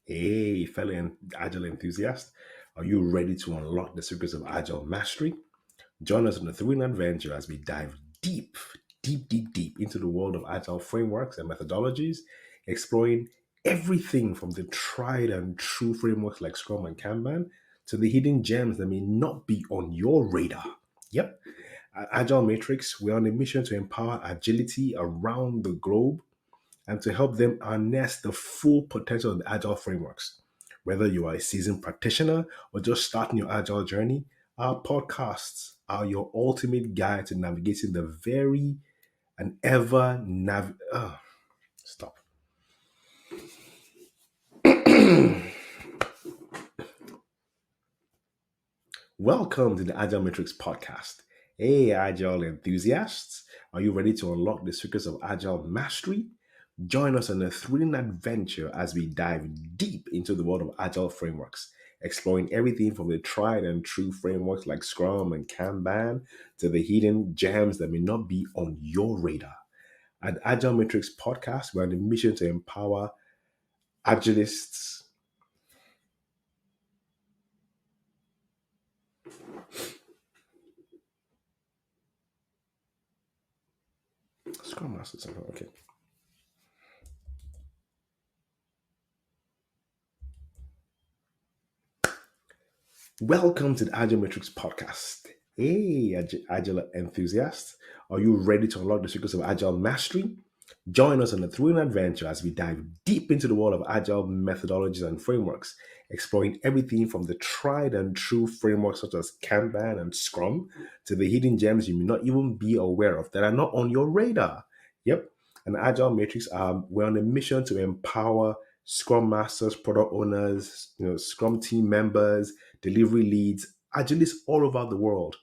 Hey, fellow Agile enthusiast, are you ready to unlock the secrets of Agile mastery? Join us on a thrilling adventure as we dive deep into the world of Agile frameworks and methodologies, exploring everything from the tried and true frameworks like Scrum and Kanban to the hidden gems that may not be on your radar. Yep, at Agile Matrix, we're on a mission to empower agility around the globe and to help them harness the full potential of the Agile frameworks. Whether you are a seasoned practitioner or just starting your Agile journey, our podcasts are your ultimate guide to navigating the very and ever stop. Welcome to the Agile Matrix podcast. Hey, Agile enthusiasts, are you ready to unlock the secrets of Agile mastery? Join us on a thrilling adventure as we dive deep into the world of Agile frameworks, exploring everything from the tried and true frameworks like Scrum and Kanban to the hidden gems that may not be on your radar. At Agile Matrix podcast, we're on a mission to empower agilists. Scrum Masters, okay. Welcome to the Agile Matrix podcast. Hey, Agile enthusiasts, are you ready to unlock the secrets of Agile mastery? Join us on a thrilling adventure as we dive deep into the world of Agile methodologies and frameworks, exploring everything from the tried and true frameworks such as Kanban and Scrum to the hidden gems you may not even be aware of that are not on your radar. Yep, an Agile Matrix, we're on a mission to empower Scrum Masters, product owners, Scrum team members, delivery leads, Agilists all over the world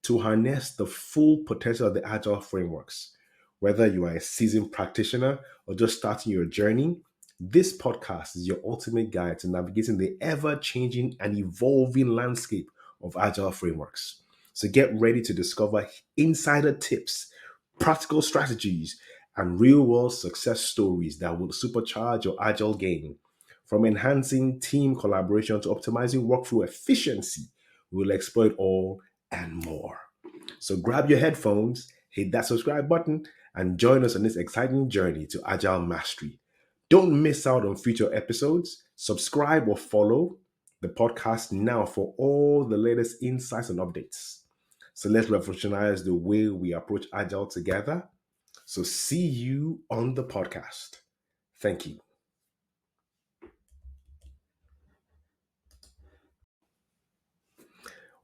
to harness the full potential of the Agile frameworks. Whether you are a seasoned practitioner or just starting your journey, this podcast is your ultimate guide to navigating the ever changing and evolving landscape of Agile frameworks. So get ready to discover insider tips, practical strategies, and real world success stories that will supercharge your Agile game. From enhancing team collaboration to optimizing workflow efficiency, we will explore it all and more. So grab your headphones, hit that subscribe button, and join us on this exciting journey to Agile Mastery. Don't miss out on future episodes. Subscribe or follow the podcast now for all the latest insights and updates. So let's revolutionize the way we approach Agile together. So see you on the podcast. Thank you.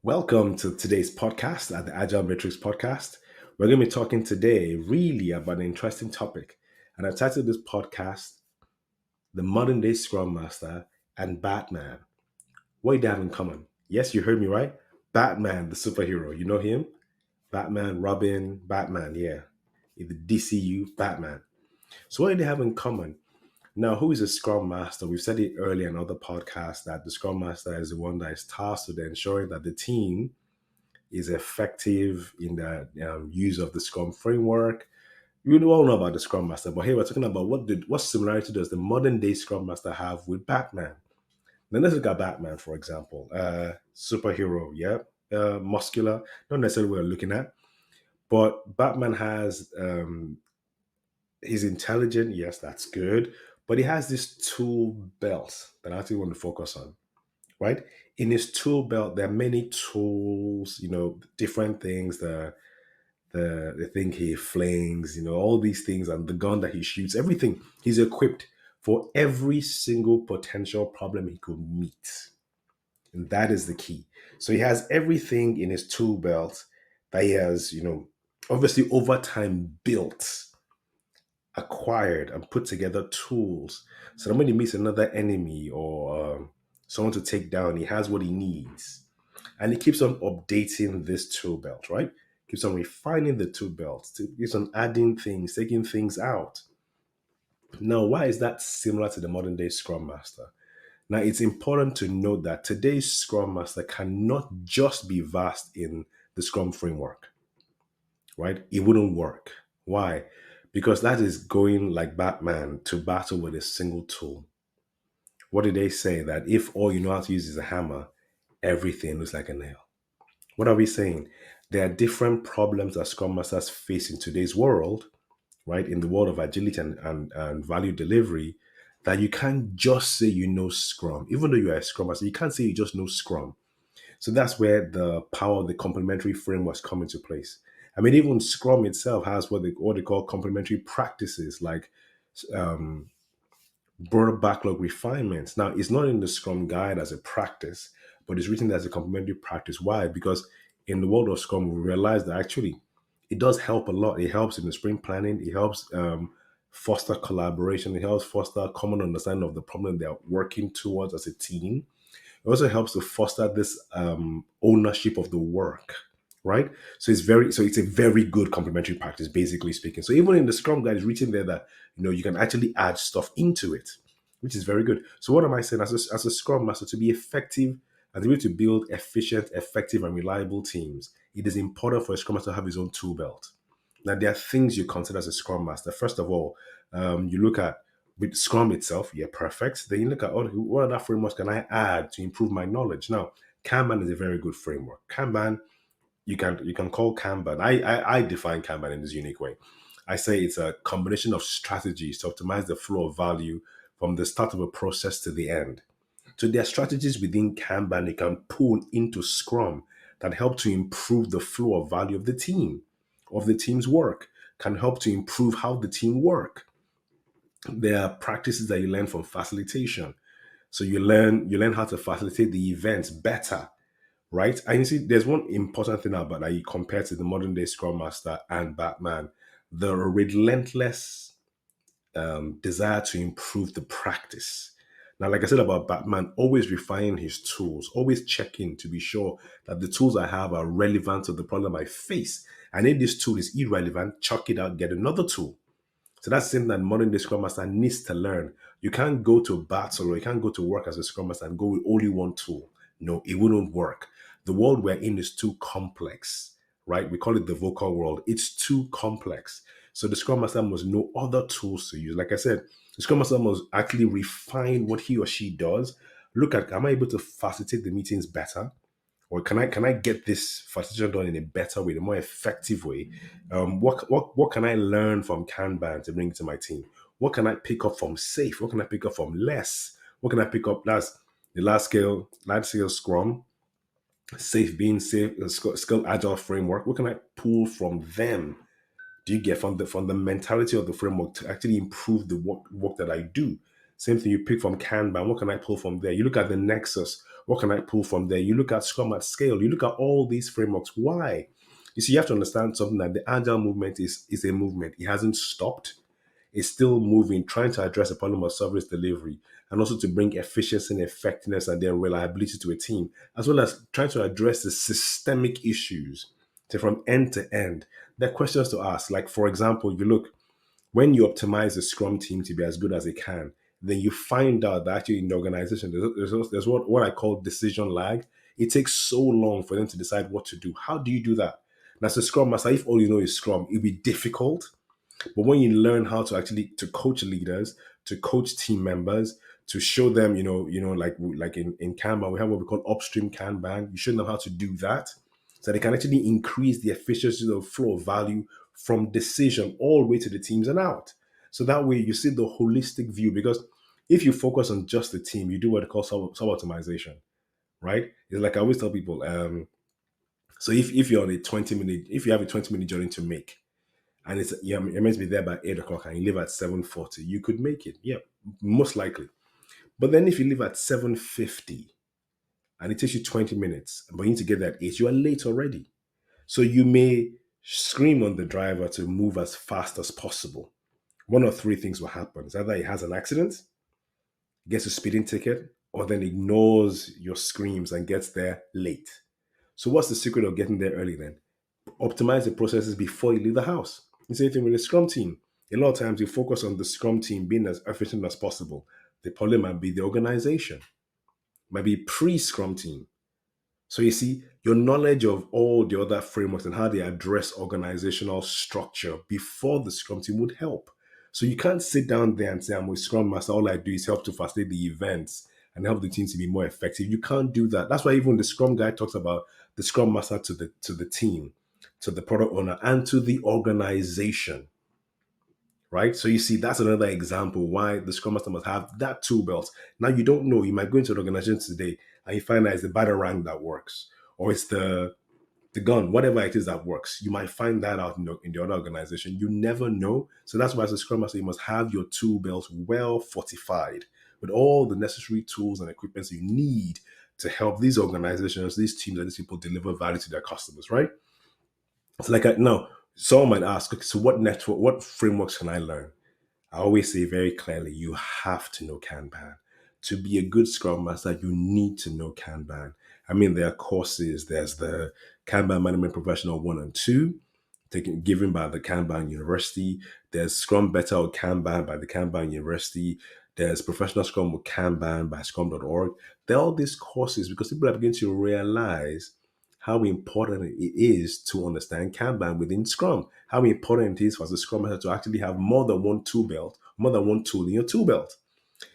Welcome to today's podcast at the Agile Matrix podcast. We're going to be talking today really about an interesting topic. And I titled this podcast, The Modern Day Scrum Master and Batman. What do they have in common? Yes, you heard me right. Batman, the superhero. You know him? Batman, Robin, Batman, yeah. The DCU, Batman. So what do they have in common? Now, who is a Scrum Master? We've said it earlier in other podcasts that the Scrum Master is the one that is tasked with ensuring that the team is effective in the use of the Scrum framework. You all know about the Scrum Master, but here we're talking about what similarity does the modern day Scrum Master have with Batman? Then let's look at Batman, for example. Superhero, yeah, muscular, not necessarily what we're looking at, but Batman has he's intelligent. Yes, that's good, but he has this tool belt that I actually want to focus on, right? In his tool belt, there are many tools, different things. The thing he flings, all these things, and the gun that he shoots, everything. He's equipped for every single potential problem he could meet. And that is the key. So he has everything in his tool belt that he has, obviously over time built, acquired, and put together tools. So that when he meets another enemy or someone to take down, he has what he needs. And he keeps on updating this tool belt, right? Keeps on refining the tool belt, keeps on adding things, taking things out. Now, why is that similar to the modern day Scrum Master? Now, it's important to note that today's Scrum Master cannot just be vast in the Scrum framework, right? It wouldn't work. Why? Because that is going like Batman to battle with a single tool, What did they say? That if all you know how to use is a hammer, everything looks like a nail. What are we saying? There are different problems that Scrum Masters face in today's world, right? In the world of agility and value delivery, that you can't just say you know Scrum. Even though you are a Scrum Master, you can't say you just know Scrum. So that's where the power of the complementary frameworks come into place. I mean, even Scrum itself has what they call complementary practices, like um, broader backlog refinements. Now, it's not in the Scrum guide as a practice, but it's written as a complementary practice. Why? Because in the world of Scrum, we realize that actually it does help a lot. It helps in the sprint planning. It helps foster collaboration. It helps foster common understanding of the problem they're working towards as a team. It also helps to foster this ownership of the work, right? So it's a very good complementary practice, basically speaking. So even in the Scrum guide, it's written there that you can actually add stuff into it, which is very good. So what am I saying? As a Scrum Master, to be effective and to be able to build efficient, effective, and reliable teams, it is important for a Scrum Master to have his own tool belt. Now, there are things you consider as a Scrum Master. First of all, you look at with Scrum itself, yeah, perfect. Then you look at what other frameworks can I add to improve my knowledge. Now, Kanban is a very good framework. Kanban, you can call Kanban. I define Kanban in this unique way. I say it's a combination of strategies to optimize the flow of value from the start of a process to the end. So there are strategies within Kanban you can pull into Scrum that help to improve the flow of value of the team's work, can help to improve how the team work. There are practices that you learn from facilitation. So you learn how to facilitate the events better, right? And you see, there's one important thing about that you compare to the modern day Scrum Master and Batman, the relentless desire to improve the practice. Now, like I said about Batman, always refining his tools, always checking to be sure that the tools I have are relevant to the problem I face. And if this tool is irrelevant, chuck it out, get another tool. So that's something that modern day Scrum Master needs to learn. You can't go to battle or you can't go to work as a Scrum Master and go with only one tool. No, it wouldn't work. The world we're in is too complex, right? We call it the vocal world. It's too complex. So the Scrum Master must know other tools to use. Like I said, the Scrum Master must actually refine what he or she does. Look at, am I able to facilitate the meetings better? Or can I get this facilitation done in a better way, a more effective way? What can I learn from Kanban to bring to my team? What can I pick up from Safe? What can I pick up from Less? What can I pick up? That's the large scale Scrum, Safe being safe, skill agile framework. What can I pull from them? Do you get from the mentality of the framework to actually improve the work that I do? Same thing you pick from Kanban. What can I pull from there? You look at the Nexus. What can I pull from there? You look at Scrum at Scale. You look at all these frameworks. Why? You see, you have to understand something that the agile movement is a movement. It hasn't stopped. It's still moving, trying to address the problem of service delivery and also to bring efficiency and effectiveness and then reliability to a team, as well as trying to address the systemic issues from end to end. There are questions to ask. Like, for example, you look, when you optimize the Scrum team to be as good as it can, then you find out that actually in the organization, there's what I call decision lag. It takes so long for them to decide what to do. How do you do that? And as a Scrum Master, if all you know is Scrum, it'll be difficult, but when you learn how to actually to coach leaders, to coach team members, to show them, like in Kanban, we have what we call upstream Kanban. You show them how to do that, so they can actually increase the efficiency of flow of value from decision all the way to the teams and out. So that way you see the holistic view. Because if you focus on just the team, you do what they call sub optimization, right? It's like I always tell people. So if you're on a 20-minute, if you have a 20-minute journey to make, and you're meant to be there by 8 o'clock and you leave at 7:40, you could make it. Yeah, most likely. But then if you leave at 7:50 and it takes you 20 minutes, but you need to get there at 8, you are late already. So you may scream on the driver to move as fast as possible. One of three things will happen. It's either he has an accident, gets a speeding ticket, or then ignores your screams and gets there late. So what's the secret of getting there early then? Optimize the processes before you leave the house. The same thing with the Scrum team. A lot of times you focus on the Scrum team being as efficient as possible. The problem might be the organization, might be pre-Scrum team. So you see, your knowledge of all the other frameworks and how they address organizational structure before the Scrum team would help. So you can't sit down there and say, I'm a Scrum Master. All I do is help to facilitate the events and help the team to be more effective. You can't do that. That's why even the Scrum guy talks about the Scrum Master to the team, to the product owner, and to the organization. Right. So you see, that's another example why the Scrum Master must have that tool belt. Now you don't know. You might go into an organization today and you find that it's the batarang that works, or it's the gun, whatever it is that works. You might find that out in the other organization. You never know. So that's why as a Scrum Master, you must have your tool belt well fortified with all the necessary tools and equipments you need to help these organizations, these teams, and these people deliver value to their customers, right? So like now, someone might ask, okay, so what frameworks can I learn? I always say very clearly, you have to know Kanban. To be a good Scrum Master, you need to know Kanban. I mean, there are courses. There's the Kanban Management Professional 1 and 2, given by the Kanban University. There's Scrum Better or Kanban by the Kanban University. There's Professional Scrum with Kanban by scrum.org. There are all these courses because people are beginning to realize how important it is to understand Kanban within Scrum, how important it is for the Scrum Master to actually have more than one tool belt, more than one tool in your tool belt.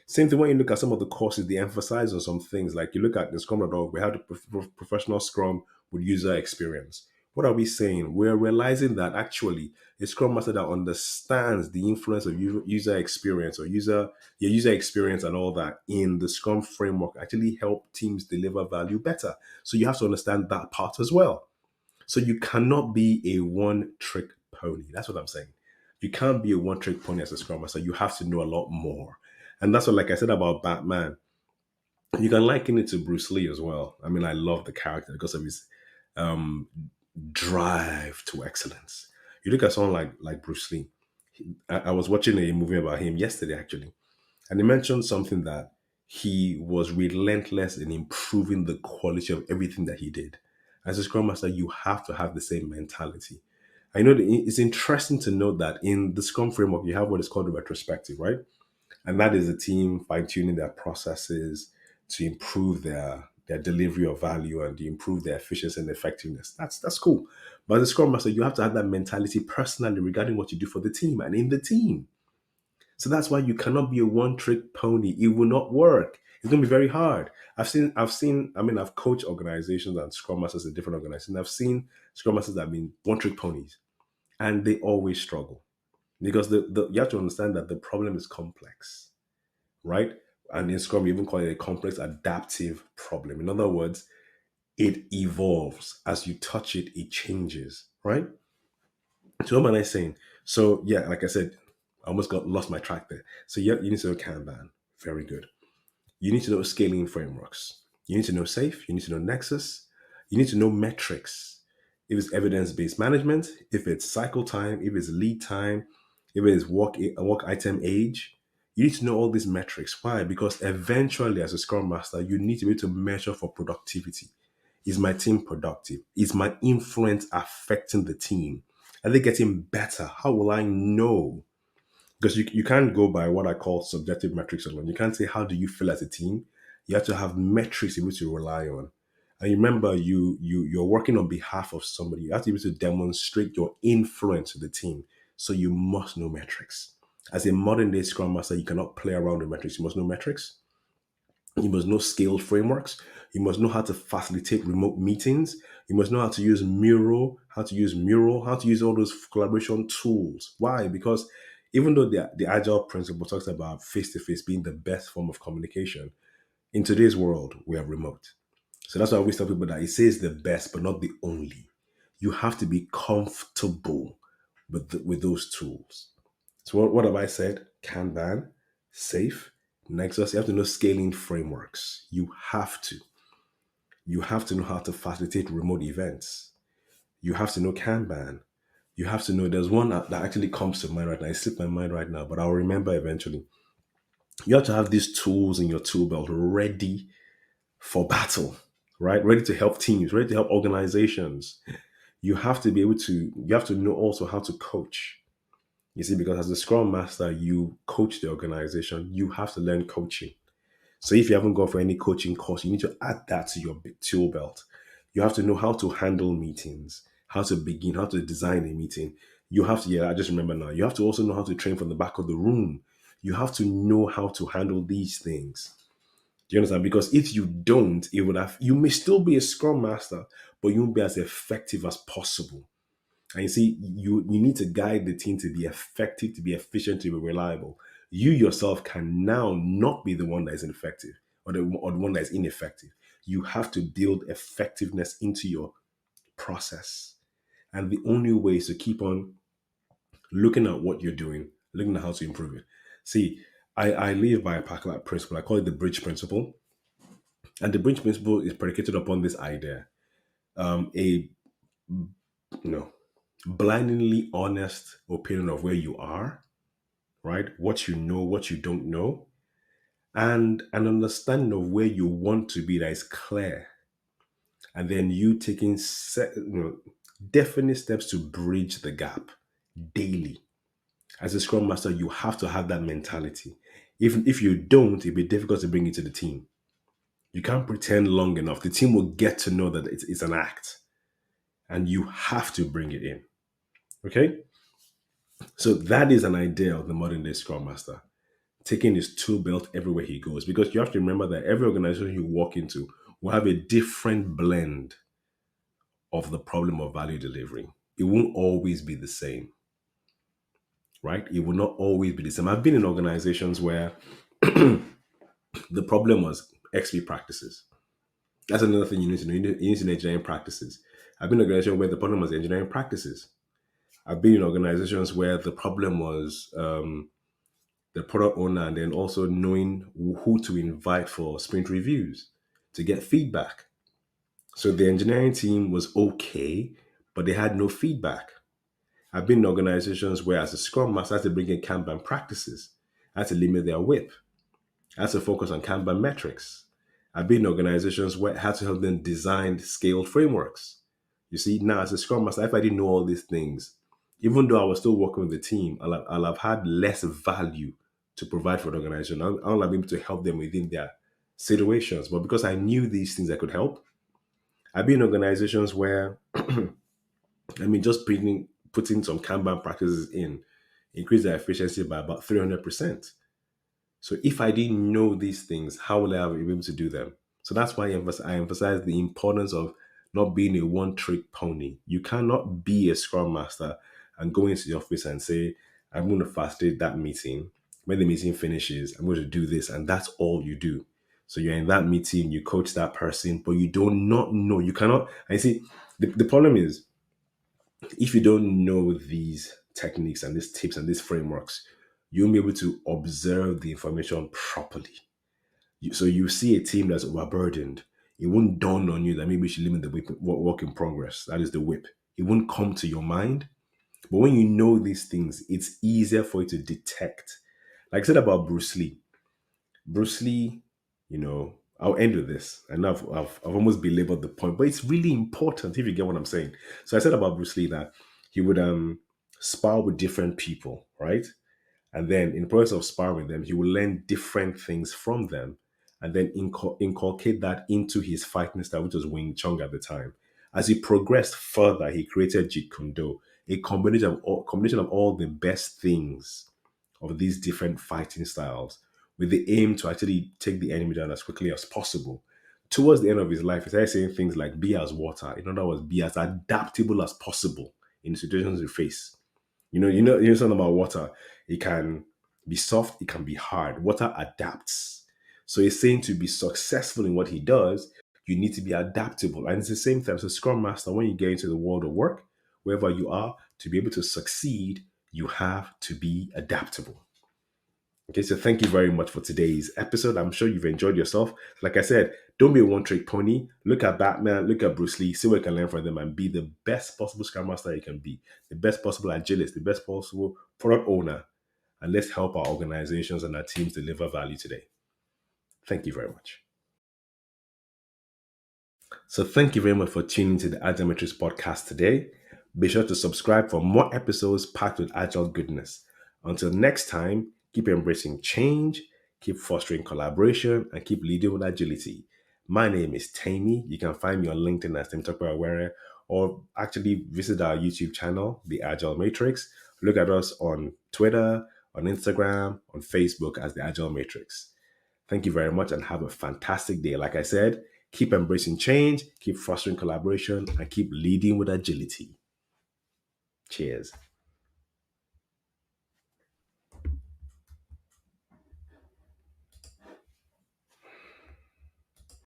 Same thing when you look at some of the courses, they emphasize on some things. Like you look at the Scrum.org, we have the professional Scrum with user experience. What are we saying? We're realizing that actually a Scrum Master that understands the influence of user experience or user experience and all that in the Scrum framework actually help teams deliver value better. So you have to understand that part as well. So you cannot be a one trick pony. That's what I'm saying. You can't be a one trick pony as a Scrum Master. You have to know a lot more. And that's what, like I said about Batman, you can liken it to Bruce Lee as well. I mean, I love the character because of his um, drive to excellence. You look at someone like Bruce Lee. I was watching a movie about him yesterday, actually, and he mentioned something that he was relentless in improving the quality of everything that he did. As a Scrum Master, you have to have the same mentality. I know that it's interesting to note that in the Scrum framework, you have what is called a retrospective, right? And that is the team fine tuning their processes to improve their delivery of value and to improve their efficiency and effectiveness. That's cool. But as a Scrum Master, you have to have that mentality personally regarding what you do for the team and in the team. So that's why you cannot be a one trick pony. It will not work. It's going to be very hard. I've coached organizations and Scrum Masters in different organizations. I've seen Scrum Masters that have been one trick ponies and they always struggle because you have to understand that the problem is complex, right? And in Scrum, we even call it a complex adaptive problem. In other words, it evolves as you touch it, it changes, right? So what am I saying? So yeah, like I said, I almost got lost my track there. So yeah, you need to know Kanban. Very good. You need to know scaling frameworks. You need to know SAFe. You need to know Nexus. You need to know metrics. If it's evidence-based management, if it's cycle time, if it's lead time, if it is work item age, you need to know all these metrics. Why? Because eventually, as a Scrum Master, you need to be able to measure for productivity. Is my team productive? Is my influence affecting the team? Are they getting better? How will I know? Because you can't go by what I call subjective metrics alone. You can't say how do you feel as a team. You have to have metrics in which you rely on. And remember, you're working on behalf of somebody. You have to be able to demonstrate your influence to the team. So you must know metrics. As a modern day Scrum Master, you cannot play around with metrics. You must know metrics. You must know scaled frameworks. You must know how to facilitate remote meetings. You must know how to use Mural, how to use all those collaboration tools. Why? Because even though the agile principle talks about face to face being the best form of communication, in today's world, we are remote. So that's why I always tell people that it says the best, but not the only. You have to be comfortable with those tools. So what have I said? Kanban, Safe, Nexus. You have to know scaling frameworks. You have to. You have to know how to facilitate remote events. You have to know Kanban. You have to know there's one that actually comes to mind right now. It slipped my mind right now, but I'll remember eventually. You have to have these tools in your tool belt ready for battle, right? Ready to help teams, ready to help organizations. You have to know also how to coach. You see, because as a Scrum Master, you coach the organization. You have to learn coaching. So if you haven't gone for any coaching course, you need to add that to your tool belt. You have to know how to handle meetings, how to begin, how to design a meeting. You have to, yeah, I just remember now, you have to also know how to train from the back of the room. You have to know how to handle these things. Do you understand? Because if you don't, it would have, you may still be a scrum master, but you won't be as effective as possible. And you see, you need to guide the team to be effective, to be efficient, to be reliable. You yourself can now not be the one that is ineffective, or the one that is ineffective. You have to build effectiveness into your process. And the only way is to keep on looking at what you're doing, looking at how to improve it. See, I live by a particular principle. I call it the bridge principle. And the bridge principle is predicated upon this idea. A you know, blindingly honest opinion of where you are, right? What you know, what you don't know, and an understanding of where you want to be that is clear. And then you taking definite steps to bridge the gap daily. As a scrum master, you have to have that mentality. If you don't, it'll be difficult to bring it to the team. You can't pretend long enough. The team will get to know that it's an act, and you have to bring it in. Okay? So that is an idea of the modern day scrum master, taking his tool belt everywhere he goes. Because you have to remember that every organization you walk into will have a different blend of the problem of value delivery. It won't always be the same, right? It will not always be the same. I've been in organizations where the problem was XP practices. That's another thing you need to know. You need to know engineering practices. I've been in an organization where the problem was engineering practices. I've been in organizations where the problem was the product owner, and then also knowing who to invite for sprint reviews to get feedback. So the engineering team was okay, but they had no feedback. I've been in organizations where, as a scrum master, I had to bring in Kanban practices. I had to limit their whip. I had to focus on Kanban metrics. I've been in organizations where I had to help them design scaled frameworks. You see, now as a scrum master, if I didn't know all these things, even though I was still working with the team, I'll have had less value to provide for the organization. I'll have been able to help them within their situations. But because I knew these things, I could help. I've been in organizations where, just putting some Kanban practices in increase their efficiency by about 300%. So if I didn't know these things, how will I be able to do them? So that's why I emphasize the importance of not being a one trick pony. You cannot be a scrum master and go into the office and say, I'm going to facilitate that meeting. When the meeting finishes, I'm going to do this. And that's all you do. So you're in that meeting, you coach that person, but you do not know. You cannot. I see the problem is, if you don't know these techniques and these tips and these frameworks, you won't be able to observe the information properly. So you see a team that's overburdened. It won't dawn on you that maybe we should limit the work in progress. That is the whip. It won't come to your mind. But when you know these things, it's easier for you to detect. Like I said about Bruce Lee. Bruce Lee, I'll end with this. And I've almost belaboured the point, but it's really important if you get what I'm saying. So I said about Bruce Lee that he would spar with different people, right? And then in the process of sparring with them, he will learn different things from them and then inculcate that into his fighting style, which was Wing Chun at the time. As he progressed further, he created Jeet Kune Do, a combination of all the best things of these different fighting styles with the aim to actually take the enemy down as quickly as possible. Towards the end of his life, he started saying things like be as water. In other words, be as adaptable as possible in the situations you face. You know something about water. It can be soft, it can be hard. Water adapts. So he's saying to be successful in what he does, you need to be adaptable. And it's the same thing as a scrum master. When you get into the world of work, wherever you are, to be able to succeed, you have to be adaptable. Okay, so thank you very much for today's episode. I'm sure you've enjoyed yourself. Like I said, don't be a one trick pony. Look at Batman, look at Bruce Lee, see what you can learn from them and be the best possible Scrum Master you can be, the best possible agilist, the best possible product owner. And let's help our organizations and our teams deliver value today. Thank you very much. So thank you very much for tuning to the Agile Matrix podcast today. Be sure to subscribe for more episodes packed with agile goodness. Until next time, keep embracing change, keep fostering collaboration, and keep leading with agility. My name is Tammy. You can find me on LinkedIn as Tim Aware, or actually visit our YouTube channel, The Agile Matrix. Look at us on Twitter, on Instagram, on Facebook as The Agile Matrix. Thank you very much and have a fantastic day. Like I said, keep embracing change, keep fostering collaboration, and keep leading with agility. Cheers.